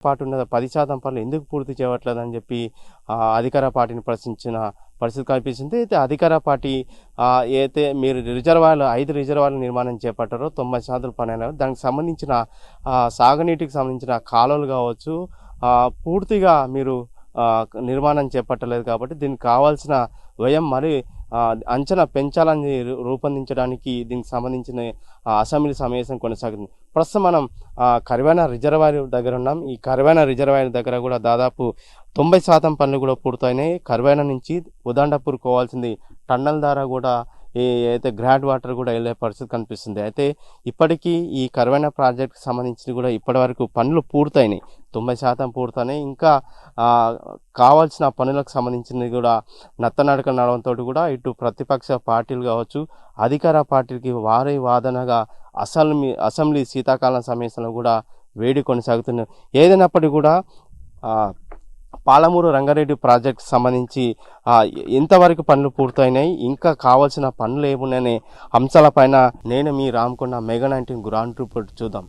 పాటు ఉన్న 10% పనులు ఎందుకు పూర్తి చేయట్లేదని చెప్పి అధికార పార్టీని ప్రశ్నించిన పరిస్థితి కనిపిస్తుంది. అయితే అధికార పార్టీ ఏదైతే మీరు 5 రిజర్వాయర్ల నిర్మాణం చేపట్టారో 90% పనైనా దానికి సంబంధించిన సాగునీటికి సంబంధించిన కాలువలు కావచ్చు పూర్తిగా మీరు నిర్మాణం చేపట్టలేదు కాబట్టి దీనికి కావాల్సిన వ్యయం మరి అంచనా పెంచాలని రూపొందించడానికి దీనికి సంబంధించిన అసెంబ్లీ సమావేశం కొనసాగుతుంది. ప్రస్తుతం మనం కర్వేన రిజర్వాయర్ దగ్గర ఉన్నాం. ఈ కర్వేన రిజర్వాయర్ దగ్గర కూడా దాదాపు 90% పనులు కూడా పూర్తయినాయి. కర్వేన నుంచి ఉదండపూర్ పోవాల్సింది టన్నల్ ద్వారా కూడా అయితే గ్రాడ్ వాటర్ కూడా వెళ్ళే పరిస్థితి కనిపిస్తుంది. అయితే ఇప్పటికీ ఈ కర్వేన ప్రాజెక్ట్కి సంబంధించి కూడా ఇప్పటివరకు పనులు పూర్తయినాయి, 90% పూర్తయినాయి. ఇంకా కావాల్సిన పనులకు సంబంధించినవి కూడా నత్తనడక నడవడంతో కూడా ఇటు ప్రతిపక్ష పార్టీలు కావచ్చు అధికార పార్టీకి వారి వాదనగా అసెంబ్లీ శీతాకాలం సమావేశంలో కూడా వేడి కొనసాగుతుంది. ఏదైనప్పటికీ కూడా పాలమూరు రంగారెడ్డి ప్రాజెక్ట్ సంబంధించి ఎంతవరకు పనులు పూర్తయినాయి, ఇంకా కావాల్సిన పనులు ఏమున్నాయనే అంశాలపైన నేను మీ రామకొండ మెగా 19 గ్రౌండ్ రిపోర్ట్ చూద్దాం.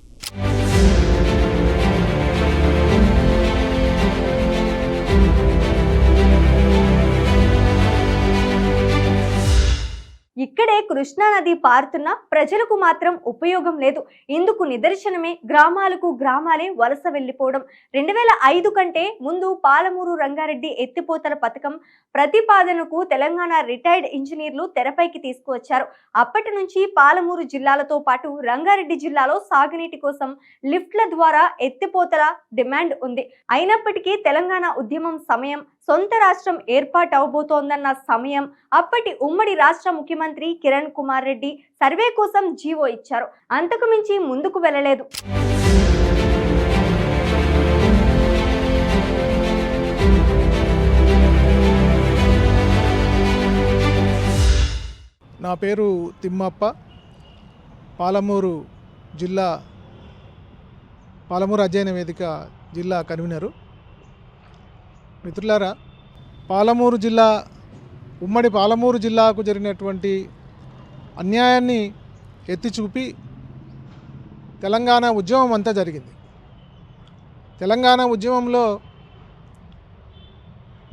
ఇక్కడే కృష్ణానది పారుతున్నా ప్రజలకు మాత్రం ఉపయోగం లేదు. ఇందుకు నిదర్శనమే గ్రామాలకు గ్రామాలే వలస వెళ్లిపోవడం. 2005 కంటే ముందు పాలమూరు రంగారెడ్డి ఎత్తిపోతల పథకం ప్రతిపాదనకు తెలంగాణ రిటైర్డ్ ఇంజనీర్లు తెరపైకి తీసుకువచ్చారు. అప్పటి నుంచి పాలమూరు జిల్లాలతో పాటు రంగారెడ్డి జిల్లాలో సాగునీటి కోసం లిఫ్ట్ల ద్వారా ఎత్తిపోతల డిమాండ్ ఉంది. అయినప్పటికీ తెలంగాణ ఉద్యమం సమయం, సొంత రాష్ట్రం ఏర్పాటు అవబోతోందన్న సమయం, అప్పటి ఉమ్మడి రాష్ట్ర ముఖ్యమంత్రి కిరణ్ కుమార్ రెడ్డి సర్వే కోసం జీవో ఇచ్చారు. అంతకు మించి ముందుకు వెళ్ళలేదు. నా పేరు తిమ్మప్ప, పాలమూరు అధ్యయన వేదిక జిల్లా కన్వీనరు. మిత్రులారా, ఉమ్మడి పాలమూరు జిల్లాకు జరిగినటువంటి అన్యాయాన్ని ఎత్తి చూపి తెలంగాణ ఉద్యమం అంతా జరిగింది. తెలంగాణ ఉద్యమంలో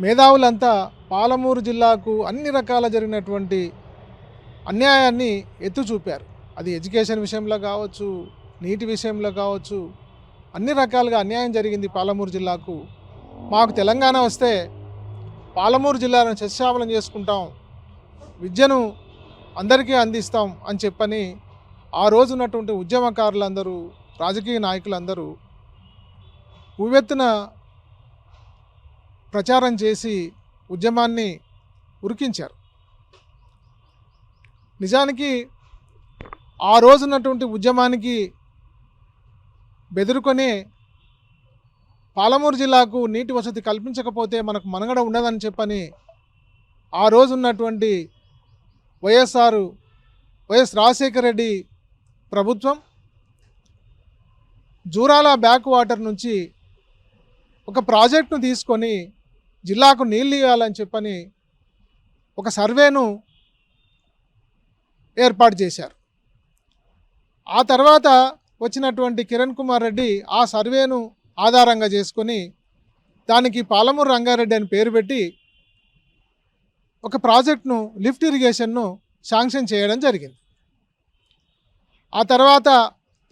మేధావులంతా పాలమూరు జిల్లాకు అన్ని రకాల జరిగినటువంటి అన్యాయాన్ని ఎత్తి చూపారు. అది ఎడ్యుకేషన్ విషయంలో కావచ్చు, నీటి విషయంలో కావచ్చు, అన్ని రకాలుగా అన్యాయం జరిగింది పాలమూరు జిల్లాకు. మాకు తెలంగాణ వస్తే పాలమూరు జిల్లాను సస్యశ్యామలం చేసుకుంటాం, విద్యను అందరికీ అందిస్తాం అని చెప్పని ఆ రోజు ఉన్నటువంటి ఉద్యమకారులందరూ, రాజకీయ నాయకులందరూ ఉవ్వెత్తున ప్రచారం చేసి ఉద్యమాన్ని ఉరికించారు. నిజానికి ఆ రోజు ఉన్నటువంటి ఉద్యమానికి బెదురుకొని పాలమూరు జిల్లాకు నీటి వసతి కల్పించకపోతే మనకు మనుగడ ఉండదని చెప్పని ఆ రోజు ఉన్నటువంటి వైఎస్ రాజశేఖర రెడ్డి ప్రభుత్వం జూరాల బ్యాక్ వాటర్ నుంచి ఒక ప్రాజెక్టును తీసుకొని జిల్లాకు నీళ్ళు ఇవ్వాలని చెప్పని ఒక సర్వేను ఏర్పాటు చేశారు. ఆ తర్వాత వచ్చినటువంటి కిరణ్ కుమార్ రెడ్డి ఆ సర్వేను ఆధారంగా చేసుకొని దానికి పాలమూరు రంగారెడ్డి అని పేరు పెట్టి ఒక ప్రాజెక్టును, లిఫ్ట్ ఇరిగేషన్ను శాంక్షన్ చేయడం జరిగింది. ఆ తర్వాత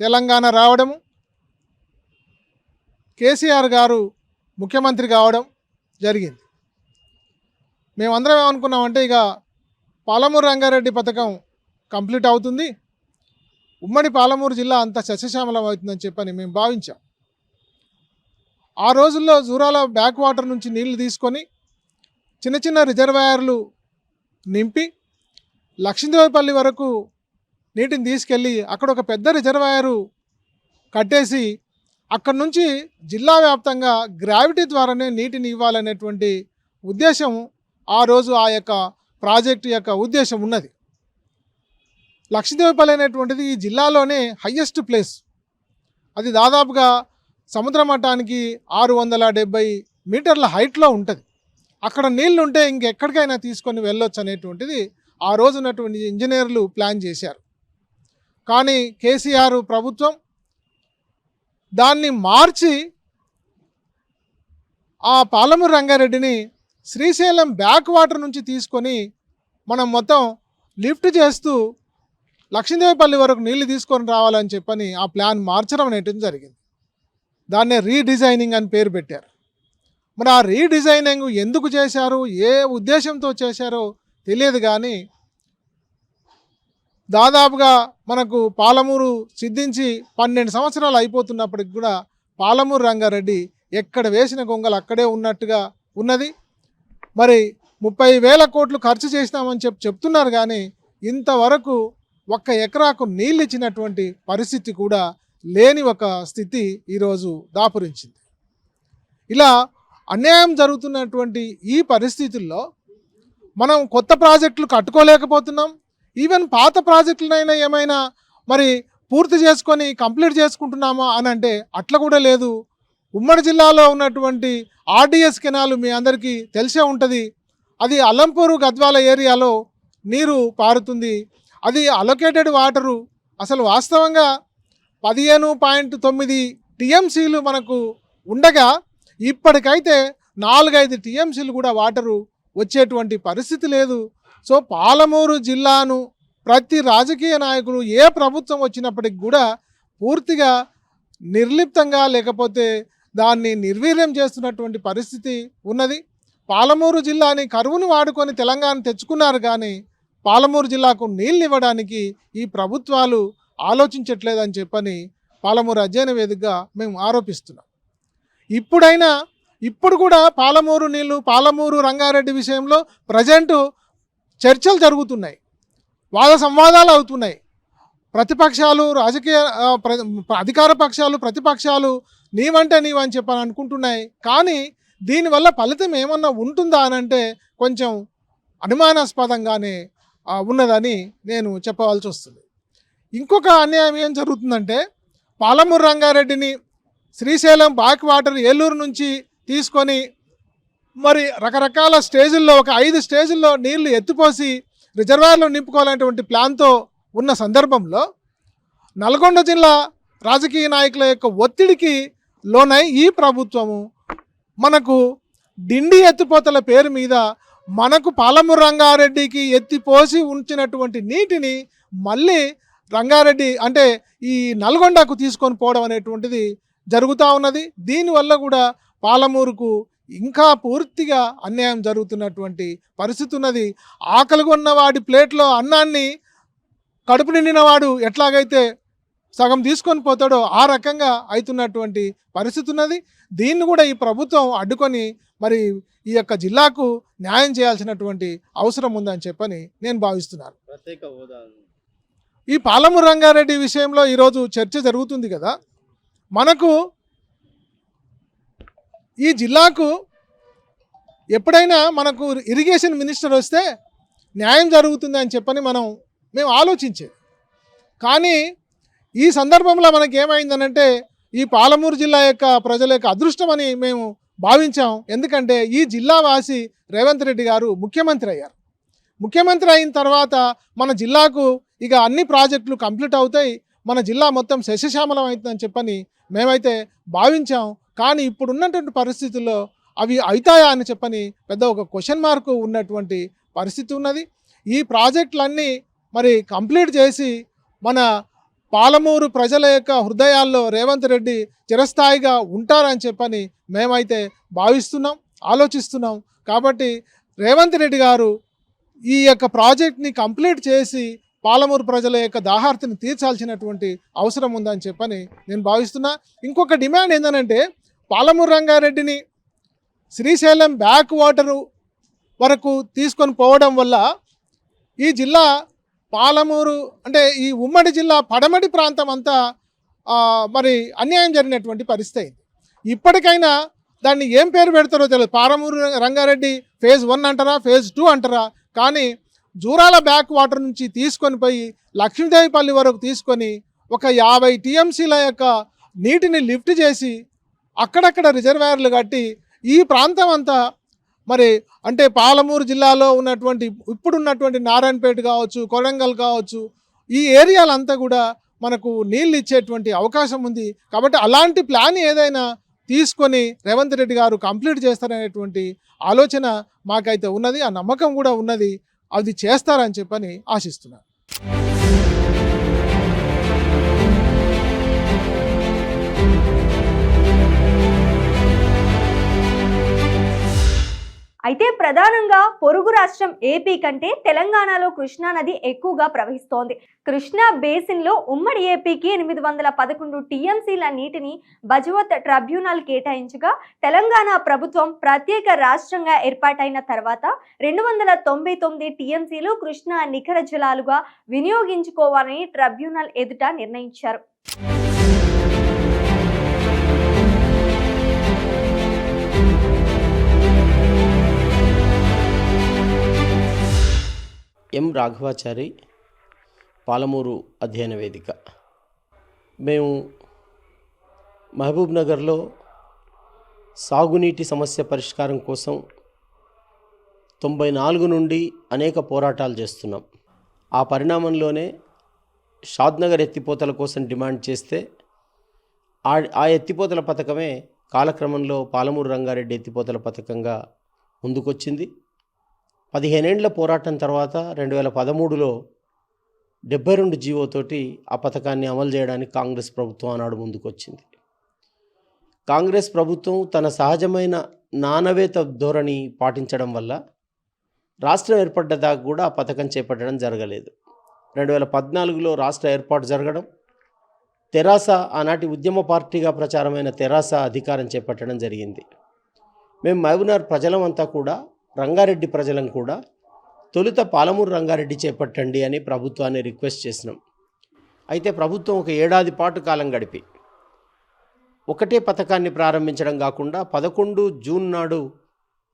తెలంగాణ రావడము, కేసీఆర్ గారు ముఖ్యమంత్రి కావడం జరిగింది. మేమందరం ఏమనుకున్నామంటే ఇక పాలమూరు రంగారెడ్డి పథకం కంప్లీట్ అవుతుంది, ఉమ్మడి పాలమూరు జిల్లా అంతా సస్యశ్యామలం అవుతుందని చెప్పని మేము భావించాం. ఆ రోజుల్లో జూరాల బ్యాక్ వాటర్ నుంచి నీళ్లు తీసుకొని చిన్న చిన్న రిజర్వాయర్లు నింపి లక్ష్మీదేవిపల్లి వరకు నీటిని తీసుకెళ్ళి అక్కడ ఒక పెద్ద రిజర్వాయరు కట్టేసి అక్కడి నుంచి జిల్లా వ్యాప్తంగా గ్రావిటీ ద్వారానే నీటిని ఇవ్వాలనేటువంటి ఉద్దేశం ఆ రోజు ఆ యొక్క ప్రాజెక్టు యొక్క ఉద్దేశం ఉన్నది. లక్ష్మీదేవిపల్లి అనేటువంటిది ఈ జిల్లాలోనే హయ్యెస్ట్ ప్లేస్. అది దాదాపుగా సముద్ర మట్టానికి 670 మీటర్ల హైట్లో ఉంటుంది. అక్కడ నీళ్లు ఉంటే ఇంకెక్కడికైనా తీసుకొని వెళ్ళొచ్చు అనేటువంటిది ఆ రోజు ఉన్నటువంటి ఇంజనీర్లు ప్లాన్ చేశారు. కానీ కేసీఆర్ ప్రభుత్వం దాన్ని మార్చి ఆ పాలమూరు రంగారెడ్డిని శ్రీశైలం బ్యాక్ వాటర్ నుంచి తీసుకొని మనం మొత్తం లిఫ్ట్ చేస్తూ లక్ష్మీదేవిపల్లి వరకు నీళ్లు తీసుకొని రావాలని చెప్పని ఆ ప్లాన్ మార్చడం అనేటిది జరిగింది. దాన్నే రీడిజైనింగ్ అని పేరు పెట్టారు. మరి ఆ రీడిజైనింగ్ ఎందుకు చేశారు, ఏ ఉద్దేశంతో చేశారో తెలియదు. కానీ దాదాపుగా మనకు పాలమూరు సిద్ధించి 12 సంవత్సరాలు అయిపోతున్నప్పటికి కూడా పాలమూరు రంగారెడ్డి ఎక్కడ వేసిన గొంగలు అక్కడే ఉన్నట్టుగా ఉన్నది. మరి 30,000 కోట్లు ఖర్చు చేసినామని చెప్తున్నారు. కానీ ఇంతవరకు 1 ఎకరాకు నీళ్ళు ఇచ్చినటువంటి పరిస్థితి కూడా లేని ఒక స్థితి ఈరోజు దాపురించింది. ఇలా అన్యాయం జరుగుతున్నటువంటి ఈ పరిస్థితుల్లో మనం కొత్త ప్రాజెక్టులు కట్టుకోలేకపోతున్నాం. ఈవెన్ పాత ప్రాజెక్టులైనా ఏమైనా మరి పూర్తి చేసుకొని కంప్లీట్ చేసుకుంటున్నామా అని అంటే అట్లా కూడా లేదు. ఉమ్మడి జిల్లాలో ఉన్నటువంటి ఆర్డిఎస్ కెనాల్ మీ అందరికీ తెలిసే ఉంటుంది. అది అల్లంపూరు గద్వాల ఏరియాలో నీరు పారుతుంది. అది అలొకేటెడ్ వాటరు. అసలు వాస్తవంగా 15.9 టీఎంసీలు మనకు ఉండగా ఇప్పటికైతే 4-5 టీఎంసీలు కూడా వాటరు వచ్చేటువంటి పరిస్థితి లేదు. సో పాలమూరు జిల్లాను ప్రతి రాజకీయ నాయకులు ఏ ప్రభుత్వం వచ్చినప్పటికి కూడా పూర్తిగా నిర్లిప్తంగా లేకపోతే దాన్ని నిర్వీర్యం చేస్తున్నటువంటి పరిస్థితి ఉన్నది. పాలమూరు జిల్లాని కరువును వాడుకొని తెలంగాణ తెచ్చుకున్నారు. కానీ పాలమూరు జిల్లాకు నీళ్ళు ఇవ్వడానికి ఈ ప్రభుత్వాలు ఆలోచించట్లేదని చెప్పని పాలమూరు అధ్యయన వేదికగా మేము ఆరోపిస్తున్నాం. ఇప్పుడు కూడా పాలమూరు నీళ్లు, పాలమూరు రంగారెడ్డి విషయంలో ప్రజెంటు చర్చలు జరుగుతున్నాయి, వాద సంవాదాలు అవుతున్నాయి. ప్రతిపక్షాలు, రాజకీయ అధికార పక్షాలు, ప్రతిపక్షాలు నీవంటే నీవని చెప్పని అనుకుంటున్నాయి. కానీ దీనివల్ల ఫలితం ఏమన్నా ఉంటుందా అని అంటే కొంచెం అనుమానాస్పదంగానే ఉన్నదని నేను చెప్పవలసి వస్తుంది. ఇంకొక అన్యాయం ఏం జరుగుతుందంటే పాలమూరు రంగారెడ్డిని శ్రీశైలం బ్యాక్ వాటర్ ఏలూరు నుంచి తీసుకొని మరి రకరకాల స్టేజుల్లో ఒక 5 స్టేజుల్లో నీళ్లు ఎత్తిపోసి రిజర్వాయర్లో నింపుకోవాలనేటువంటి ప్లాన్తో ఉన్న సందర్భంలో నల్గొండ జిల్లా రాజకీయ నాయకుల యొక్క ఒత్తిడికి లోనై ఈ ప్రభుత్వము మనకు డిండి ఎత్తిపోతల పేరు మీద మనకు పాలమూరు రంగారెడ్డికి ఎత్తిపోసి ఉంచినటువంటి నీటిని మళ్ళీ రంగారెడ్డి అంటే ఈ నల్గొండకు తీసుకొని పోవడం అనేటువంటిది జరుగుతూ ఉన్నది. దీనివల్ల కూడా పాలమూరుకు ఇంకా పూర్తిగా అన్యాయం జరుగుతున్నటువంటి పరిస్థితి ఉన్నది. ఆకలిగా ఉన్నవాడి ప్లేట్లో అన్నాన్ని కడుపు నిండినవాడు ఎట్లాగైతే సగం తీసుకొని పోతాడో ఆ రకంగా అవుతున్నటువంటి పరిస్థితి ఉన్నది. దీన్ని కూడా ఈ ప్రభుత్వం అడ్డుకొని మరి ఈ యొక్క జిల్లాకు న్యాయం చేయాల్సినటువంటి అవసరం ఉందని చెప్పని నేను భావిస్తున్నాను. ప్రత్యేక హోదా ఈ పాలమూరు రంగారెడ్డి విషయంలో ఈరోజు చర్చ జరుగుతుంది కదా. మనకు ఈ జిల్లాకు ఎప్పుడైనా మనకు ఇరిగేషన్ మినిస్టర్ వస్తే న్యాయం జరుగుతుంది అని చెప్పని మేము ఆలోచించేది. కానీ ఈ సందర్భంలో మనకి ఏమైందనంటే ఈ పాలమూరు జిల్లా యొక్క ప్రజల యొక్క అదృష్టం అని మేము భావించాం. ఎందుకంటే ఈ జిల్లా వాసి రేవంత్ రెడ్డి గారు ముఖ్యమంత్రి అయ్యారు. ముఖ్యమంత్రి అయిన తర్వాత మన జిల్లాకు ఇక అన్ని ప్రాజెక్టులు కంప్లీట్ అవుతాయి, మన జిల్లా మొత్తం శస్యశ్యామలం అవుతుందని చెప్పని మేమైతే భావించాం. కానీ ఇప్పుడు ఉన్నటువంటి పరిస్థితుల్లో అవి అవుతాయా అని చెప్పని పెద్ద ఒక క్వశ్చన్ మార్కు ఉన్నటువంటి పరిస్థితి ఉన్నది. ఈ ప్రాజెక్టులన్నీ మరి కంప్లీట్ చేసి మన పాలమూరు ప్రజల యొక్క హృదయాల్లో రేవంత్ రెడ్డి చిరస్థాయిగా ఉంటారని చెప్పని మేమైతే భావిస్తున్నాం, ఆలోచిస్తున్నాం. కాబట్టి రేవంత్ రెడ్డి గారు ఈ యొక్క ప్రాజెక్ట్ని కంప్లీట్ చేసి పాలమూరు ప్రజల యొక్క దాహార్తిని తీర్చాల్సినటువంటి అవసరం ఉందని చెప్పని నేను భావిస్తున్నా. ఇంకొక డిమాండ్ ఏంటంటే పాలమూరు రంగారెడ్డిని శ్రీశైలం బ్యాక్ వాటరు వరకు తీసుకొని పోవడం వల్ల ఈ జిల్లా పాలమూరు అంటే ఈ ఉమ్మడి జిల్లా పడమటి ప్రాంతం అంతా మరి అన్యాయం జరిగినటువంటి పరిస్థితి అయింది. ఇప్పటికైనా దాన్ని ఏం పేరు పెడతారో తెలియదు. పాలమూరు రంగారెడ్డి ఫేజ్ 1 అంటారా, ఫేజ్ 2 అంటారా, కానీ జూరాల బ్యాక్ వాటర్ నుంచి తీసుకొని పోయి లక్ష్మీదేవిపల్లి వరకు తీసుకొని ఒక 50 టీఎంసీల యొక్క నీటిని లిఫ్ట్ చేసి అక్కడక్కడ రిజర్వాయర్లు కట్టి ఈ ప్రాంతం అంతా మరి అంటే పాలమూరు జిల్లాలో ఉన్నటువంటి ఇప్పుడున్నటువంటి నారాయణపేట కావచ్చు, కొడంగల్ కావచ్చు, ఈ ఏరియాలంతా కూడా మనకు నీళ్ళు ఇచ్చేటువంటి అవకాశం ఉంది. కాబట్టి అలాంటి ప్లాన్ ఏదైనా తీసుకొని రేవంత్ రెడ్డి గారు కంప్లీట్ చేస్తారనేటువంటి ఆలోచన మాకైతే ఉన్నది, ఆ నమ్మకం కూడా ఉన్నది. అది చేస్తారని చెప్పని ఆశిస్తున్నాను. అయితే ప్రధానంగా పొరుగు రాష్ట్రం ఏపీ కంటే తెలంగాణలో కృష్ణా నది ఎక్కువగా ప్రవహిస్తోంది. కృష్ణా బేసిన్లో ఉమ్మడి ఏపీకి 811 టీఎంసీల నీటిని బజవత్ ట్రిబ్యునల్ కేటాయించగా, తెలంగాణ ప్రభుత్వం ప్రత్యేక రాష్ట్రంగా ఏర్పాటైన తర్వాత 299 టీఎంసీలు కృష్ణా నికర జలాలుగా వినియోగించుకోవాలని ట్రిబ్యునల్ ఎదుట నిర్ణయించారు. ఎం రాఘవాచారి, పాలమూరు అధ్యయన వేదిక. మేము మహబూబ్ నగర్లో సాగునీటి సమస్య పరిష్కారం కోసం 94 నుండి అనేక పోరాటాలు చేస్తున్నాం. ఆ పరిణామంలోనే షాద్నగర్ ఎత్తిపోతల కోసం డిమాండ్ చేస్తే ఆ ఎత్తిపోతల పథకమే కాలక్రమంలో పాలమూరు రంగారెడ్డి ఎత్తిపోతల పథకంగా ముందుకొచ్చింది. 15 ఏళ్ల పోరాటం తర్వాత 2013లో 72 జీవోతోటి ఆ పథకాన్ని అమలు చేయడానికి కాంగ్రెస్ ప్రభుత్వం ఆనాడు ముందుకొచ్చింది. కాంగ్రెస్ ప్రభుత్వం తన సహజమైన నానవేత ధోరణి పాటించడం వల్ల రాష్ట్రం ఏర్పడ్డదాకా కూడా ఆ పథకం చేపట్టడం జరగలేదు. 2014లో రాష్ట్ర ఏర్పాటు జరగడం, తెరాస, ఆనాటి ఉద్యమ పార్టీగా ప్రచారమైన తెరాస అధికారం చేపట్టడం జరిగింది. మేము మహబూబ్నగర్ ప్రజలమంతా కూడా, రంగారెడ్డి ప్రజలను కూడా తొలుత పాలమూరు రంగారెడ్డి చేపట్టండి అని ప్రభుత్వాన్ని రిక్వెస్ట్ చేసినాం. అయితే ప్రభుత్వం ఒక ఏడాది పాటు కాలం గడిపి ఒకటే పథకాన్ని ప్రారంభించడం కాకుండా 11 జూన్ నాడు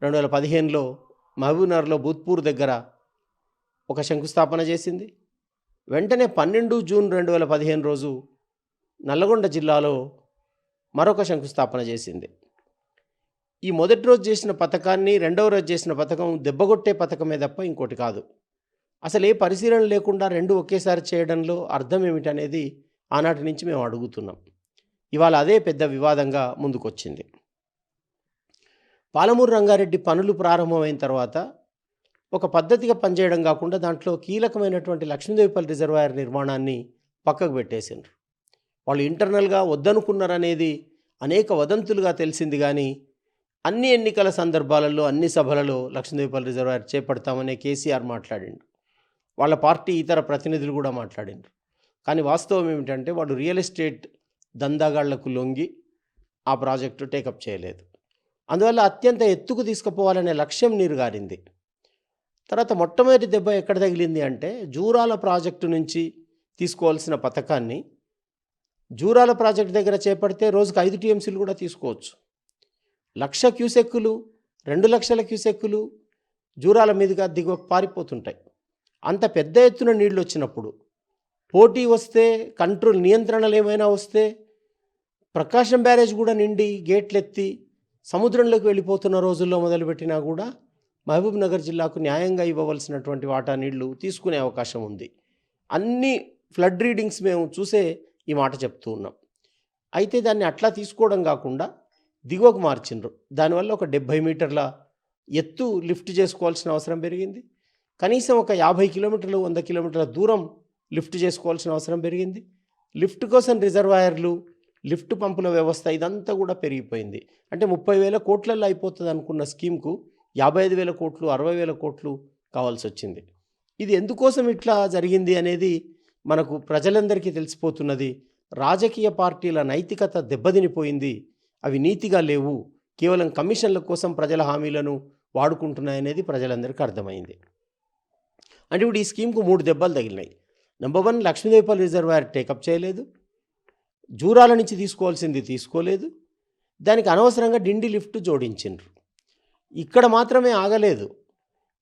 2015లో మహబూబ్నగర్లో భూత్పూర్ దగ్గర ఒక శంకుస్థాపన చేసింది. వెంటనే 12 జూన్ 2015 రోజు నల్లగొండ జిల్లాలో మరొక శంకుస్థాపన చేసింది. ఈ మొదటి రోజు చేసిన పథకాన్ని, రెండవ రోజు చేసిన పథకం దెబ్బగొట్టే పథకమే తప్ప ఇంకోటి కాదు. అసలు ఏ పరిశీలన లేకుండా రెండు ఒకేసారి చేయడంలో అర్థం ఏమిటనేది ఆనాటి నుంచి మేము అడుగుతున్నాం. ఇవాళ అదే పెద్ద వివాదంగా ముందుకొచ్చింది. పాలమూరు రంగారెడ్డి పనులు ప్రారంభమైన తర్వాత ఒక పద్ధతిగా పనిచేయడం కాకుండా దాంట్లో కీలకమైనటువంటి లక్ష్మీదేవిపల్లి రిజర్వాయర్ నిర్మాణాన్ని పక్కకు పెట్టేసిండ్రు. వాళ్ళు ఇంటర్నల్గా వద్దనుకున్నారనేది అనేక వదంతులుగా తెలిసింది. కానీ అన్ని ఎన్నికల సందర్భాలలో, అన్ని సభలలో లక్ష్మీదేవిపల్లి రిజర్వాయర్ చేపడతామనే కేసీఆర్ మాట్లాడిండు. వాళ్ళ పార్టీ ఇతర ప్రతినిధులు కూడా మాట్లాడిండ్రు. కానీ వాస్తవం ఏమిటంటే వాళ్ళు రియల్ ఎస్టేట్ దందాగాళ్లకు లొంగి ఆ ప్రాజెక్టు టేకప్ చేయలేదు. అందువల్ల అత్యంత ఎత్తుకు తీసుకుపోవాలనే లక్ష్యం నీరుగారింది. తర్వాత మొట్టమొదటి దెబ్బ ఎక్కడ తగిలింది అంటే, జూరాల ప్రాజెక్టు నుంచి తీసుకోవాల్సిన పథకాన్ని జూరాల ప్రాజెక్టు దగ్గర చేపడితే రోజుకు 5 టీఎంసీలు కూడా తీసుకోవచ్చు. 1,00,000 క్యూసెక్కులు, 2 లక్షల క్యూసెక్కులు జూరాల మీదుగా దిగువ పారిపోతుంటాయి. అంత పెద్ద ఎత్తున నీళ్ళు వచ్చినప్పుడు, పోటీ వస్తే, కంట్రోల్ నియంత్రణలు ఏమైనా వస్తే, ప్రకాశం బ్యారేజ్ కూడా నిండి గేట్లెత్తి సముద్రంలోకి వెళ్ళిపోతున్న రోజుల్లో మొదలుపెట్టినా కూడా మహబూబ్ నగర్ జిల్లాకు న్యాయంగా ఇవ్వవలసినటువంటి వాటా నీళ్లు తీసుకునే అవకాశం ఉంది. అన్ని ఫ్లడ్ రీడింగ్స్ మేము చూసే ఈ మాట చెప్తూ ఉన్నాం. అయితే దాన్ని అట్లా తీసుకోవడం కాకుండా దిగువకు మార్చిండ్రు. దానివల్ల ఒక 70 మీటర్ల ఎత్తు లిఫ్ట్ చేసుకోవాల్సిన అవసరం పెరిగింది. కనీసం ఒక 50 కిలోమీటర్లు, 100 కిలోమీటర్ల దూరం లిఫ్ట్ చేసుకోవాల్సిన అవసరం పెరిగింది. లిఫ్ట్ కోసం రిజర్వాయర్లు, లిఫ్ట్ పంపుల వ్యవస్థ, ఇదంతా కూడా పెరిగిపోయింది. అంటే 30,000 కోట్లలో అయిపోతుంది అనుకున్న స్కీమ్కు 55,000 కోట్లు, 60,000 కోట్లు కావాల్సి వచ్చింది. ఇది ఎందుకోసం ఇట్లా జరిగింది అనేది మనకు ప్రజలందరికీ తెలిసిపోతున్నది. రాజకీయ పార్టీల నైతికత దెబ్బతినిపోయింది. అవి నీతిగా లేవు, కేవలం కమిషన్ల కోసం ప్రజల హామీలను వాడుకుంటున్నాయనేది ప్రజలందరికీ అర్థమైంది. అంటే ఇప్పుడు ఈ స్కీమ్కు 3 దెబ్బలు తగిలినాయి. నెంబర్ 1, లక్ష్మీదేవిపల్లి రిజర్వాయర్ టేకప్ చేయలేదు, జూరాల నుంచి తీసుకోవాల్సింది తీసుకోలేదు, దానికి అనవసరంగా డిండి లిఫ్ట్ జోడించిండ్రు. ఇక్కడ మాత్రమే ఆగలేదు,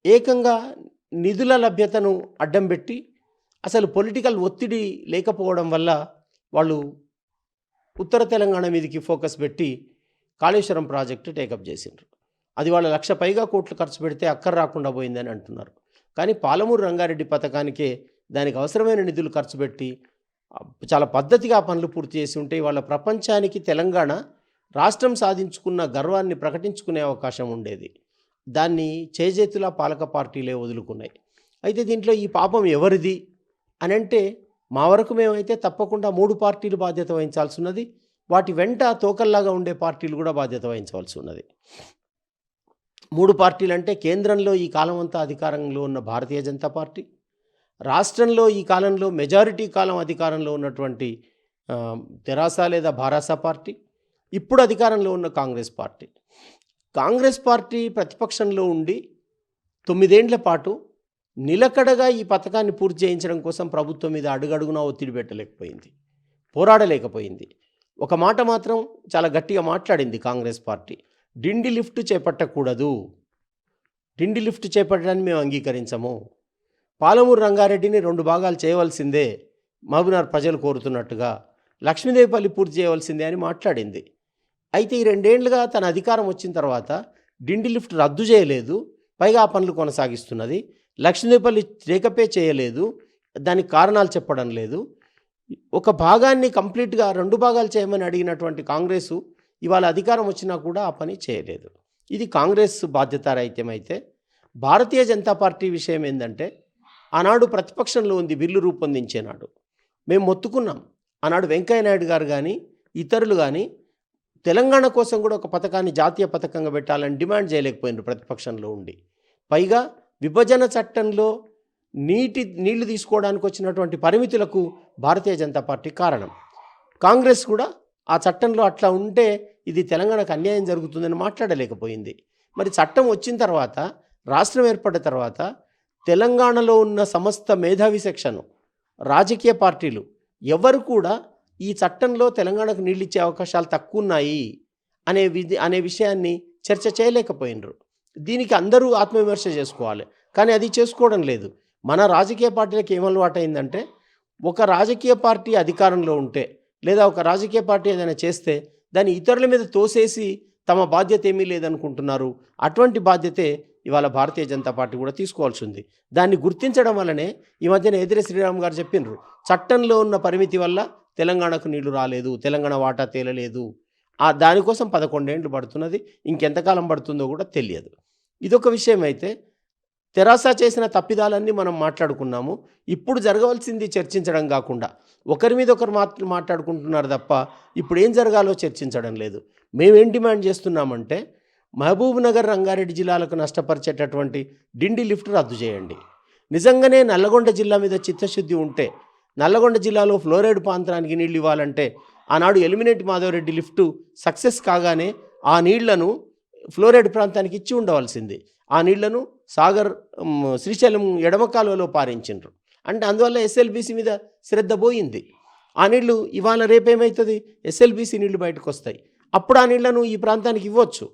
ఏకంగా నిధుల లభ్యతను అడ్డం పెట్టి, అసలు పొలిటికల్ ఒత్తిడి లేకపోవడం వల్ల వాళ్ళు ఉత్తర తెలంగాణ మీదకి ఫోకస్ పెట్టి కాళేశ్వరం ప్రాజెక్టు టేకప్ చేసిండ్రు. అది వాళ్ళ 1,00,000 పైగా కోట్లు ఖర్చు పెడితే అక్కర రాకుండా పోయిందని అంటున్నారు. కానీ పాలమూరు రంగారెడ్డి పథకానికే దానికి అవసరమైన నిధులు ఖర్చు పెట్టి చాలా పద్ధతిగా పనులు పూర్తి చేసి ఉంటే వాళ్ళ ప్రపంచానికి తెలంగాణ రాష్ట్రం సాధించుకున్న గర్వాన్ని ప్రకటించుకునే అవకాశం ఉండేది. దాన్ని చేజేతులా పాలక పార్టీలే వదులుకున్నాయి. అయితే దీంట్లో ఈ పాపం ఎవరిది అని అంటే, మా వరకు మేమైతే తప్పకుండా 3 పార్టీలు బాధ్యత వహించాల్సి ఉన్నది. వాటి వెంట తోకల్లాగా ఉండే పార్టీలు కూడా బాధ్యత వహించవలసి ఉన్నది. 3 పార్టీలు అంటే కేంద్రంలో ఈ కాలం అంతా అధికారంలో ఉన్న భారతీయ జనతా పార్టీ, రాష్ట్రంలో ఈ కాలంలో మెజారిటీ కాలం అధికారంలో ఉన్నటువంటి తెరాస లేదా భారాస పార్టీ, ఇప్పుడు అధికారంలో ఉన్న కాంగ్రెస్ పార్టీ. కాంగ్రెస్ పార్టీ ప్రతిపక్షంలో ఉండి 9 ఏళ్ల పాటు నిలకడగా ఈ పథకాన్ని పూర్తి చేయించడం కోసం ప్రభుత్వం మీద అడుగడుగునా ఒత్తిడి పెట్టలేకపోయింది, పోరాడలేకపోయింది. ఒక మాట మాత్రం చాలా గట్టిగా మాట్లాడింది కాంగ్రెస్ పార్టీ, డిండి లిఫ్ట్ చేపట్టకూడదు, డిండి లిఫ్ట్ చేపట్టడాన్ని మేము అంగీకరించము, పాలమూరు రంగారెడ్డిని 2 భాగాలు చేయవలసిందే, మహబూబ్నగర్ ప్రజలు కోరుతున్నట్టుగా, లక్ష్మీదేవిపల్లి పూర్తి చేయవలసిందే అని మాట్లాడింది. అయితే ఈ 2 ఏళ్లుగా తన అధికారం వచ్చిన తర్వాత డిండి లిఫ్ట్ రద్దు చేయలేదు, పైగా ఆ పనులు కొనసాగిస్తున్నది. లక్ష్మీదేవిపల్లి రేకపే చేయలేదు, దానికి కారణాలు చెప్పడం లేదు. ఒక భాగాన్ని కంప్లీట్గా 2 భాగాలు చేయమని అడిగినటువంటి కాంగ్రెసు ఇవాళ అధికారం వచ్చినా కూడా ఆ పని చేయలేదు. ఇది కాంగ్రెస్ బాధ్యతారాహిత్యం. అయితే భారతీయ జనతా పార్టీ విషయం ఏంటంటే, ఆనాడు ప్రతిపక్షంలో ఉంది, బిల్లు రూపొందించేనాడు మేము మొత్తుకున్నాం. ఆనాడు వెంకయ్యనాయుడు గారు కానీ ఇతరులు కానీ తెలంగాణ కోసం కూడా ఒక పథకాన్ని జాతీయ పథకంగా పెట్టాలని డిమాండ్ చేయలేకపోయినారు ప్రతిపక్షంలో ఉండి. పైగా విభజన చట్టంలో నీళ్లు తీసుకోవడానికి వచ్చినటువంటి పరిమితులకు భారతీయ జనతా పార్టీ కారణం. కాంగ్రెస్ కూడా ఆ చట్టంలో అట్లా ఉంటే ఇది తెలంగాణకు అన్యాయం జరుగుతుందని మాట్లాడలేకపోయింది. మరి చట్టం వచ్చిన తర్వాత, రాష్ట్రం ఏర్పడిన తర్వాత తెలంగాణలో ఉన్న సమస్త మేధావి సెక్షను, రాజకీయ పార్టీలు ఎవరు కూడా ఈ చట్టంలో తెలంగాణకు నీళ్ళు ఇచ్చే అవకాశాలు తక్కువ ఉన్నాయి అనే విషయాన్ని చర్చ చేయలేకపోయినరు. దీనికి అందరూ ఆత్మవిమర్శ చేసుకోవాలి, కానీ అది చేసుకోవడం లేదు. మన రాజకీయ పార్టీలకు ఏమలవాటు అయిందంటే, ఒక రాజకీయ పార్టీ అధికారంలో ఉంటే లేదా ఒక రాజకీయ పార్టీ ఏదైనా చేస్తే దాన్ని ఇతరుల మీద తోసేసి తమ బాధ్యత ఏమీ లేదనుకుంటున్నారు. అటువంటి బాధ్యతే ఇవాళ భారతీయ జనతా పార్టీ కూడా తీసుకోవాల్సి ఉంది. దాన్ని గుర్తించడం వల్లనే ఈ మధ్యన ఎదిరే శ్రీరామ్ గారు చెప్పినారు, చట్టంలో ఉన్న పరిమితి వల్ల తెలంగాణకు నీళ్లు రాలేదు, తెలంగాణ వాటా తేలలేదు. దానికోసం 11 ఏళ్ళు పడుతున్నది, ఇంకెంతకాలం పడుతుందో కూడా తెలియదు. ఇదొక విషయం. అయితే తెరాస చేసిన తప్పిదాలన్నీ మనం మాట్లాడుకున్నాము. ఇప్పుడు జరగవలసింది చర్చించడం కాకుండా ఒకరి మీద ఒకరు మాట్లాడుకుంటున్నారు తప్ప ఇప్పుడు ఏం జరగాలో చర్చించడం లేదు. మేమేం డిమాండ్ చేస్తున్నామంటే, మహబూబ్నగర్ రంగారెడ్డి జిల్లాలకు నష్టపరిచేటటువంటి డిండి లిఫ్ట్ రద్దు చేయండి. నిజంగానే నల్లగొండ జిల్లా మీద చిత్తశుద్ధి ఉంటే, నల్లగొండ జిల్లాలో ఫ్లోరైడ్ ప్రాంతానికి నీళ్ళు ఇవ్వాలంటే ఆనాడు ఎలిమినేట్ మాధవరెడ్డి లిఫ్ట్ సక్సెస్ కాగానే ఆ నీళ్లను ఫ్లోరైడ్ ప్రాంతానికి ఇచ్చి ఉండవలసింది. ఆ నీళ్లను సాగర్, శ్రీశైలం ఎడమ కాలువలో పారించిండ్రు. అంటే అందువల్ల ఎస్ఎల్బీసీ మీద శ్రద్ధ పోయింది. ఆ నీళ్లు ఇవాళ రేపేమవుతుంది, ఎస్ఎల్బీసీ నీళ్లు బయటకు వస్తాయి. అప్పుడు ఆ నీళ్లను ఈ ప్రాంతానికి ఇవ్వచ్చు.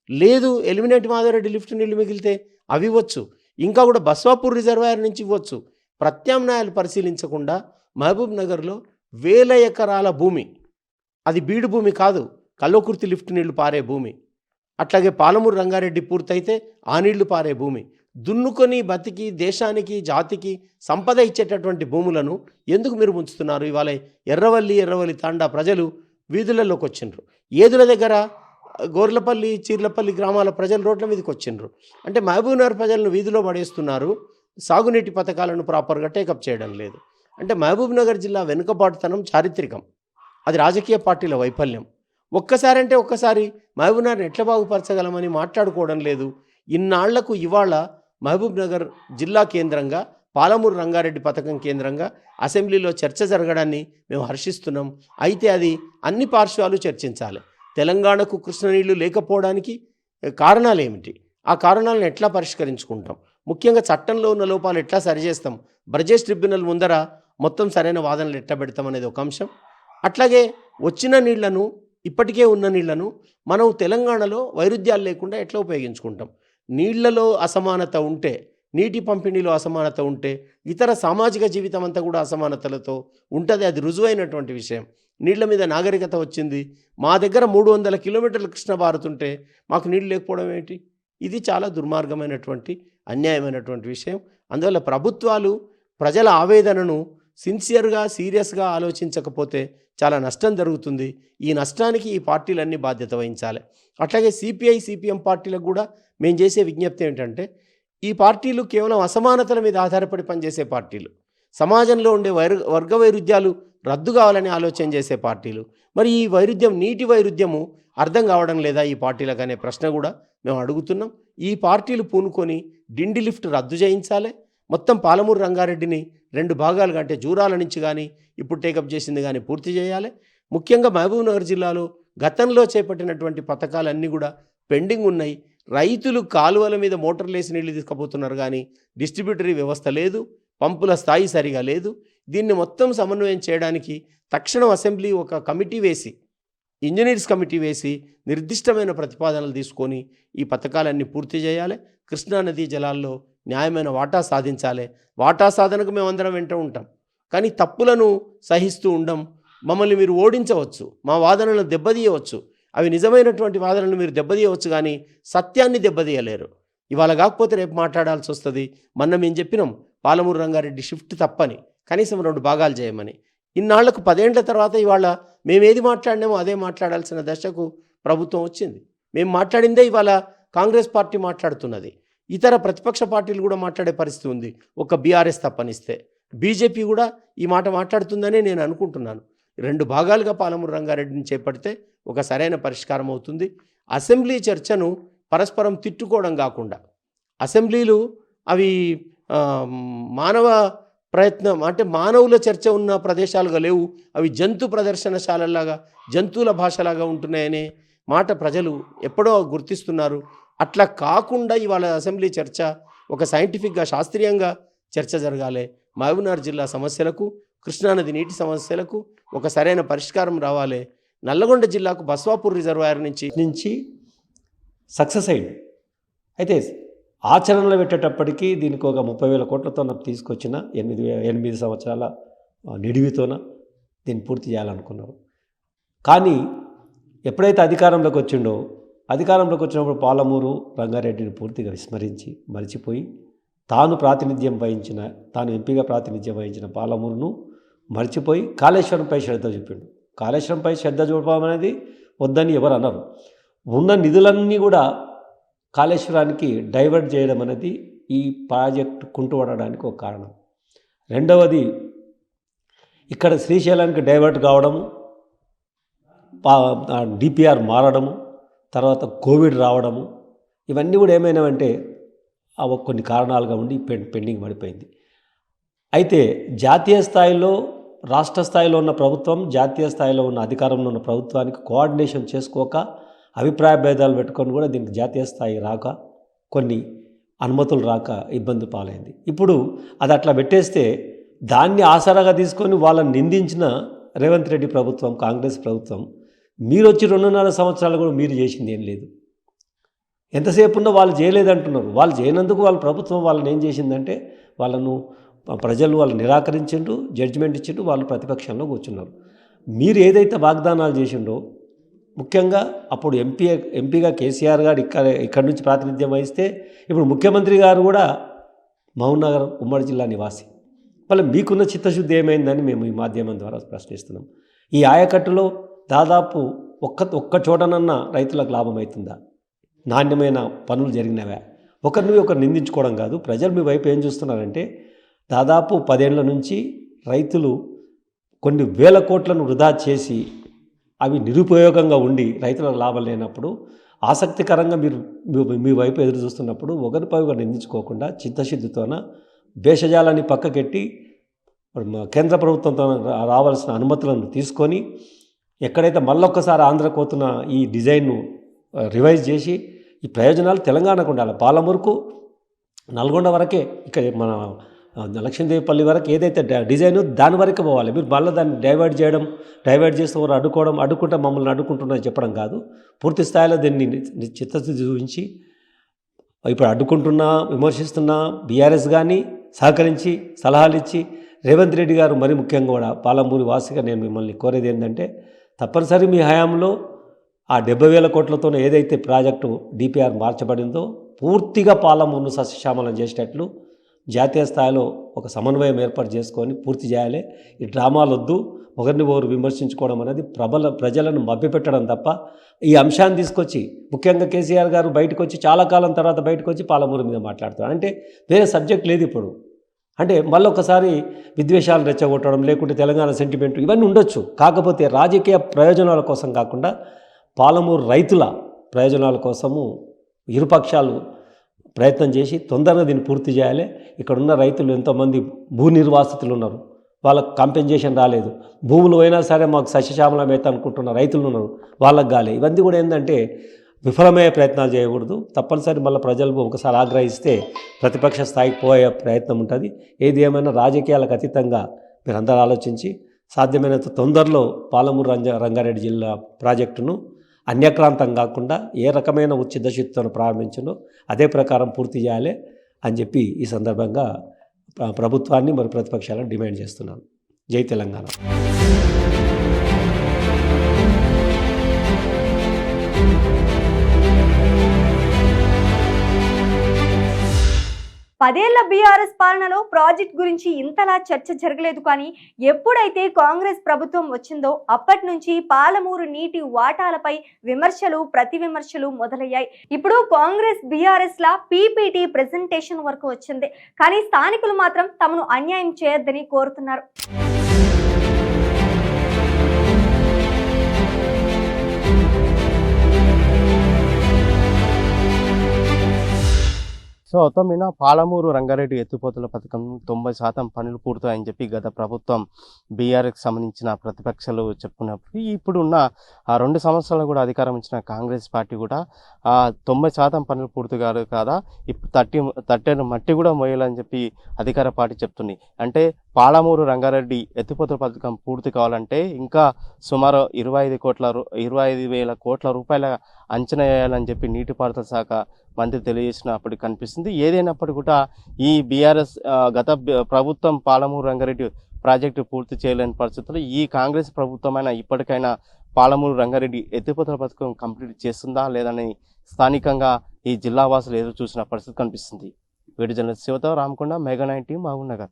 లేదు, ఎలిమినేట్ మాధవరెడ్డి లిఫ్ట్ నీళ్లు మిగిలితే అవి ఇవ్వచ్చు. ఇంకా కూడా బస్వాపూర్ రిజర్వాయర్ నుంచి ఇవ్వచ్చు. ప్రత్యామ్నాయాలు పరిశీలించకుండా మహబూబ్ నగర్లో 1000 ఎకరాల భూమి, అది బీడు భూమి కాదు, కల్వకుర్తి లిఫ్ట్ నీళ్లు పారే భూమి, అట్లాగే పాలమూరు రంగారెడ్డి పూర్తయితే ఆ నీళ్లు పారే భూమి, దున్నుకొని బతికి దేశానికి జాతికి సంపద ఇచ్చేటటువంటి భూములను ఎందుకు మీరు ఉంచుతున్నారు? ఇవాళ ఎర్రవల్లి తాండా ప్రజలు వీధులలోకి వచ్చిండ్రు. ఏదుల దగ్గర గోర్లపల్లి, చీర్లపల్లి గ్రామాల ప్రజలు రోడ్ల మీదకి వచ్చిండ్రు. అంటే మహబూబ్నగర్ ప్రజలను వీధిలో పడేస్తున్నారు, సాగునీటి పథకాలను ప్రాపర్గా టేకప్ చేయడం లేదు. అంటే మహబూబ్నగర్ జిల్లా వెనుకబాటుతనం చారిత్రకం, అది రాజకీయ పార్టీల వైఫల్యం. ఒక్కసారి మహబూబ్నగర్ని ఎట్లా బాగుపరచగలమని మాట్లాడుకోవడం లేదు. ఇన్నాళ్లకు ఇవాళ మహబూబ్నగర్ జిల్లా కేంద్రంగా, పాలమూరు రంగారెడ్డి పథకం కేంద్రంగా అసెంబ్లీలో చర్చ జరగడాన్ని మేము హర్షిస్తున్నాం. అయితే అది అన్ని పార్శ్వాలు చర్చించాలి. తెలంగాణకు కృష్ణనీళ్లు లేకపోవడానికి కారణాలు ఏమిటి, ఆ కారణాలను ఎట్లా పరిష్కరించుకుంటాం, ముఖ్యంగా చట్టంలో ఉన్న లోపాలు ఎట్లా సరిచేస్తాం, బ్రజేష్ ట్రిబ్యునల్ ముందర మొత్తం సరైన వాదనలు ఎట్లా పెడతాం అనేది ఒక అంశం. అట్లాగే వచ్చిన నీళ్లను, ఇప్పటికే ఉన్న నీళ్లను మనం తెలంగాణలో వైరుధ్యాలు లేకుండా ఎట్లా ఉపయోగించుకుంటాం. నీళ్లలో అసమానత ఉంటే, నీటి పంపిణీలో అసమానత ఉంటే ఇతర సామాజిక జీవితం అంతా కూడా అసమానతలతో ఉంటుంది. అది రుజువైనటువంటి విషయం. నీళ్ల మీద నాగరికత వచ్చింది. మా దగ్గర 300 కిలోమీటర్ల కృష్ణ భారతుంటే మాకు నీళ్ళు లేకపోవడం ఏంటి? ఇది చాలా దుర్మార్గమైనటువంటి, అన్యాయమైనటువంటి విషయం. అందువల్ల ప్రభుత్వాలు ప్రజల ఆవేదనను సిన్సియర్గా, సీరియస్గా ఆలోచించకపోతే చాలా నష్టం జరుగుతుంది. ఈ నష్టానికి ఈ పార్టీలన్నీ బాధ్యత వహించాలి. అట్లాగే సిపిఐ సిపిఎం పార్టీలకు కూడా మేము చేసే విజ్ఞప్తి ఏంటంటే, ఈ పార్టీలు కేవలం అసమానతల మీద ఆధారపడి పనిచేసే పార్టీలు, సమాజంలో ఉండే వర్గ వైరుధ్యాలు రద్దు కావాలని ఆలోచన చేసే పార్టీలు. మరి ఈ వైరుధ్యం, నీటి వైరుధ్యము అర్థం కావడం లేదా ఈ పార్టీలకు అనే ప్రశ్న కూడా మేము అడుగుతున్నాం. ఈ పార్టీలు పూనుకొని డిండి లిఫ్ట్ రద్దు చేయించాలి. మొత్తం పాలమూరు రంగారెడ్డిని 2 భాగాలుగా, అంటే జూరాల నుంచి కానీ ఇప్పుడు టేకప్ చేసింది కానీ పూర్తి చేయాలి. ముఖ్యంగా మహబూబ్నగర్ జిల్లాలో గతంలో చేపట్టినటువంటి పథకాలన్నీ కూడా పెండింగ్ ఉన్నాయి. రైతులు కాలువల మీద మోటార్లు వేసి నీళ్లు తీసుకుపోతున్నారు కానీ డిస్ట్రిబ్యూటరీ వ్యవస్థ లేదు, పంపుల స్థాయి సరిగా లేదు. దీన్ని మొత్తం సమన్వయం చేయడానికి తక్షణం అసెంబ్లీ ఒక కమిటీ వేసి, ఇంజనీర్స్ కమిటీ వేసి నిర్దిష్టమైన ప్రతిపాదనలు తీసుకొని ఈ పథకాలన్నీ పూర్తి చేయాలి. కృష్ణానదీ జలాల్లో న్యాయమైన వాటా సాధించాలి. వాటా సాధనకు మేమందరం వెంట ఉంటాం, కానీ తప్పులను సహిస్తూ ఉండం. మమ్మల్ని మీరు ఓడించవచ్చు, మా వాదనలను దెబ్బతీయవచ్చు, అవి నిజమైనటువంటి వాదనలు మీరు దెబ్బతీయవచ్చు, కానీ సత్యాన్ని దెబ్బతీయలేరు. ఇవాళ కాకపోతే రేపు మాట్లాడాల్సి వస్తుంది. మొన్న మేము చెప్పినాం పాలమూరు రంగారెడ్డి షిఫ్ట్ తప్పని, కనీసం 2 భాగాలు చేయమని. ఇన్నాళ్లకు 10 ఏళ్ల తర్వాత ఇవాళ మేమేది మాట్లాడినామో అదే మాట్లాడాల్సిన దశకు ప్రభుత్వం వచ్చింది. మేము మాట్లాడిందే ఇవాళ కాంగ్రెస్ పార్టీ మాట్లాడుతున్నది. ఇతర ప్రతిపక్ష పార్టీలు కూడా మాట్లాడే పరిస్థితి ఉంది, ఒక బీఆర్ఎస్ తప్పనిస్తే. బీజేపీ కూడా ఈ మాట మాట్లాడుతుందనే నేను అనుకుంటున్నాను. 2 భాగాలుగా పాలమూరు రంగారెడ్డిని చేపడితే ఒక సరైన పరిష్కారం అవుతుంది. అసెంబ్లీ చర్చను పరస్పరం తిట్టుకోవడం కాకుండా, అసెంబ్లీలు అవి మానవ ప్రయత్నం, అంటే మానవుల చర్చ ఉన్న ప్రదేశాలుగా లేవు, అవి జంతు ప్రదర్శనశాలలాగా, జంతువుల భాషలాగా ఉంటున్నాయనే మాట ప్రజలు ఎప్పుడో గుర్తిస్తున్నారు. అట్లా కాకుండా ఇవాళ అసెంబ్లీ చర్చ ఒక సైంటిఫిక్గా, శాస్త్రీయంగా చర్చ జరగాలి. మహబూబ్నగర్ జిల్లా సమస్యలకు, కృష్ణానది నీటి సమస్యలకు ఒక సరైన పరిష్కారం రావాలి. నల్లగొండ జిల్లాకు బస్వాపూర్ రిజర్వాయర్ నుంచి సక్సెస్ అయింది. అయితే ఆచరణలో పెట్టేటప్పటికీ దీనికి ఒక 30,000 కోట్లతో తీసుకొచ్చిన 8 సంవత్సరాల నిడివితోన దీన్ని పూర్తి చేయాలనుకున్నారు. కానీ ఎప్పుడైతే అధికారంలోకి వచ్చినప్పుడు పాలమూరు రంగారెడ్డిని పూర్తిగా విస్మరించి మరిచిపోయి తాను ఎంపీగా ప్రాతినిధ్యం వహించిన పాలమూరును మర్చిపోయి కాళేశ్వరంపై శ్రద్ధ చూపిండు. కాళేశ్వరంపై శ్రద్ధ చూపడం అనేది వద్దని ఎవరు అన్నారు. ఉన్న నిధులన్నీ కూడా కాళేశ్వరానికి డైవర్ట్ చేయడం అనేది ఈ ప్రాజెక్టు కుంటుపడడానికి ఒక కారణం. రెండవది, ఇక్కడ శ్రీశైలానికి డైవర్ట్ కావడము, డిపిఆర్ మారడము, తర్వాత కోవిడ్ రావడము, ఇవన్నీ కూడా ఏమైనావంటే కొన్ని కారణాలుగా ఉండి పెండింగ్ పడిపోయింది. అయితే జాతీయ స్థాయిలో, రాష్ట్ర స్థాయిలో ఉన్న ప్రభుత్వం, జాతీయ స్థాయిలో ఉన్న అధికారంలో ఉన్న ప్రభుత్వానికి కోఆర్డినేషన్ చేసుకోక, అభిప్రాయ భేదాలు పెట్టుకొని కూడా దీనికి జాతీయ స్థాయి రాక, కొన్ని అనుమతులు రాక ఇబ్బంది పాలైంది. ఇప్పుడు అది అట్లా పెట్టేస్తే దాన్ని ఆసరాగా తీసుకొని వాళ్ళని నిందించిన రేవంత్ రెడ్డి ప్రభుత్వం, కాంగ్రెస్ ప్రభుత్వం, మీరు వచ్చి 2.5 సంవత్సరాలు కూడా మీరు చేసింది ఏం లేదు. ఎంతసేపు ఉన్నా వాళ్ళు చేయలేదంటున్నారు. వాళ్ళు చేయనందుకు వాళ్ళ ప్రభుత్వం వాళ్ళని ఏం చేసిందంటే, ప్రజలు వాళ్ళు నిరాకరించిండ్రు, జడ్జిమెంట్ ఇచ్చిండ్రు, వాళ్ళు ప్రతిపక్షంలో కూర్చున్నారు. మీరు ఏదైతే వాగ్దానాలు చేసిండ్రో, ముఖ్యంగా అప్పుడు ఎంపీగా కేసీఆర్ గారు ఇక్కడి నుంచి ప్రాతినిధ్యం వహిస్తే, ఇప్పుడు ముఖ్యమంత్రి గారు కూడా మహబూబ్నగర్ ఉమ్మడి జిల్లా నివాసి. మళ్ళీ మీకున్న చిత్తశుద్ధి ఏమైందని మేము ఈ మాధ్యమం ద్వారా ప్రశ్నిస్తున్నాం. ఈ ఆయకట్టులో దాదాపు ఒక్క చోటనన్నా రైతులకు లాభం అవుతుందా? నాణ్యమైన పనులు జరిగినవా? ఒకరు నిందించుకోవడం కాదు. ప్రజలు మీ వైపు ఏం చూస్తున్నారంటే, దాదాపు 10 ఏళ్ల నుంచి రైతులు కొన్ని వేల కోట్లను వృధా చేసి అవి నిరుపయోగంగా ఉండి రైతులకు లాభం లేనప్పుడు, ఆసక్తికరంగా మీ వైపు ఎదురు చూస్తున్నప్పుడు ఒకరిపై ఒకరు నిందించుకోకుండా చిత్తశుద్ధితోన భేషజాలాన్ని పక్కకెట్టి కేంద్ర ప్రభుత్వంతో రావాల్సిన అనుమతులను తీసుకొని, ఎక్కడైతే మళ్ళొక్కసారి ఆంధ్రకు పోతున్న ఈ డిజైన్ను రివైజ్ చేసి ఈ ప్రయోజనాలు తెలంగాణకు ఉండాలి. పాలమూరుకు, నల్గొండ వరకే, ఇక్కడ మన లక్ష్మీదేవిపల్లి వరకు ఏదైతే డిజైన్ దాని వరకే పోవాలి. మీరు మళ్ళీ దాన్ని డైవర్ట్ చేస్తే వారు అడ్డుకుంటే మమ్మల్ని అడ్డుకుంటున్నారని చెప్పడం కాదు. పూర్తి స్థాయిలో దీన్ని చిత్తశుద్ధి చూపించి, ఇప్పుడు అడ్డుకుంటున్నా, విమర్శిస్తున్నా బీఆర్ఎస్ కానీ సహకరించి సలహాలు ఇచ్చి, రేవంత్ రెడ్డి గారు మరి ముఖ్యంగా కూడా పాలమూరి వాసిగా నేను మిమ్మల్ని కోరేది ఏంటంటే, తప్పనిసరి మీ హయాంలో ఆ 70,000 కోట్లతో ఏదైతే ప్రాజెక్టు డిపిఆర్ మార్చబడిందో పూర్తిగా పాలమూరును సస్యశ్యామలం చేసేటట్లు జాతీయ స్థాయిలో ఒక సమన్వయం ఏర్పాటు చేసుకొని పూర్తి చేయాలి. ఈ డ్రామాలు వద్దు. ఒకరిని ఒకరు విమర్శించుకోవడం అనేది ప్రజలను మభ్యపెట్టడం తప్ప ఈ అంశాన్ని తీసుకొచ్చి ముఖ్యంగా కేసీఆర్ గారు బయటకు వచ్చి చాలా కాలం తర్వాత బయటకు వచ్చి పాలమూరు మీద మాట్లాడుతారు. అంటే వేరే సబ్జెక్ట్ లేదు ఇప్పుడు. అంటే మళ్ళొకసారి విద్వేషాలు రెచ్చగొట్టడం, లేకుంటే తెలంగాణ సెంటిమెంట్ ఇవన్నీ ఉండొచ్చు. కాకపోతే రాజకీయ ప్రయోజనాల కోసం కాకుండా పాలమూరు రైతుల ప్రయోజనాల కోసము ఇరుపక్షాలు ప్రయత్నం చేసి తొందరగా దీన్ని పూర్తి చేయాలి. ఇక్కడ ఉన్న రైతులు ఎంతోమంది భూ నిర్వాసితులు ఉన్నారు, వాళ్ళకు కాంపెన్సేషన్ రాలేదు. భూములు అయినా సరే మాకు సస్యశ్యామలం అయితే అనుకుంటున్న రైతులు ఉన్నారు, వాళ్ళకు కాలే. ఇవన్నీ కూడా ఏంటంటే విఫలమయ్యే ప్రయత్నాలు చేయకూడదు. తప్పనిసరి మళ్ళీ ప్రజలు ఒకసారి ఆగ్రహిస్తే ప్రతిపక్ష స్థాయికి పోయే ప్రయత్నం ఉంటుంది. ఏది ఏమైనా రాజకీయాలకు అతీతంగా మీరు అందరూ ఆలోచించి సాధ్యమైనంత తొందరలో పాలమూరు రంగారెడ్డి జిల్లా ప్రాజెక్టును అన్యక్రాంతం కాకుండా ఏ రకమైన చిత్తశుద్ధితో ప్రారంభించిందో అదే ప్రకారం పూర్తి చేయాలి అని చెప్పి ఈ సందర్భంగా ప్రభుత్వాన్ని మరి ప్రతిపక్షాలను డిమాండ్ చేస్తున్నాను. జై తెలంగాణ. పదేళ్ల బీఆర్ఎస్ పాలనలో ప్రాజెక్ట్ గురించి ఇంతలా చర్చ జరగలేదు. కానీ ఎప్పుడైతే కాంగ్రెస్ ప్రభుత్వం వచ్చిందో అప్పటి నుంచి పాలమూరు నీటి వాటాలపై విమర్శలు ప్రతి విమర్శలు మొదలయ్యాయి. ఇప్పుడు కాంగ్రెస్ బీఆర్ఎస్ లా పీపీటీ ప్రెజెంటేషన్ వరకు వచ్చింది. కానీ స్థానికులు మాత్రం తమను అన్యాయం చేయొద్దని కోరుతున్నారు. సో మొత్తం మీద పాలమూరు రంగారెడ్డి ఎత్తిపోతల పథకం 90% పనులు పూర్తయ్యని చెప్పి గత ప్రభుత్వం బీఆర్ఎస్కి సంబంధించిన ప్రతిపక్షాలు చెప్పుకున్నప్పుడు ఇప్పుడున్న 2 సంవత్సరాలు కూడా అధికారం ఇచ్చిన కాంగ్రెస్ పార్టీ కూడా 90% పనులు పూర్తి కాదు కాదా, ఇప్పుడు 30 మట్టి కూడా మోయాలని చెప్పి అధికార పార్టీ చెప్తుంది. అంటే పాలమూరు రంగారెడ్డి ఎత్తిపోతల పథకం పూర్తి కావాలంటే ఇంకా సుమారు 25,000 కోట్ల రూపాయల అంచనా వేయాలని చెప్పి నీటిపారుదల శాఖ మంత్రి తెలియజేసినప్పుడు కనిపిస్తుంది. ఏదైనప్పటికీ కూడా ఈ బీఆర్ఎస్ గత ప్రభుత్వం పాలమూరు రంగారెడ్డి ప్రాజెక్టు పూర్తి చేయలేని పరిస్థితుల్లో ఈ కాంగ్రెస్ ప్రభుత్వమైనా ఇప్పటికైనా పాలమూరు రంగారెడ్డి ఎత్తిపోతల పథకం కంప్లీట్ చేస్తుందా లేదని స్థానికంగా ఈ జిల్లా వాసులు ఎదురు చూసిన పరిస్థితి కనిపిస్తుంది. వీడియో జర్నలిస్ట్ శివతో రామకొండ, మెగా 9 మహబూబ్ నగర్.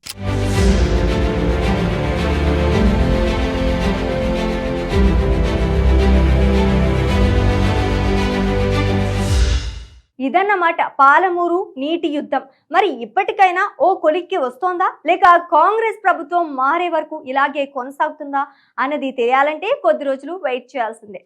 ఇదన్నమాట పాలమూరు నీటి యుద్ధం. మరి ఇప్పటికైనా ఓ కొలిక్కి వస్తోందా లేక కాంగ్రెస్ ప్రభుత్వం మారే వరకు ఇలాగే కొనసాగుతుందా అన్నది తెలియాలంటే కొద్ది రోజులు వెయిట్ చేయాల్సిందే.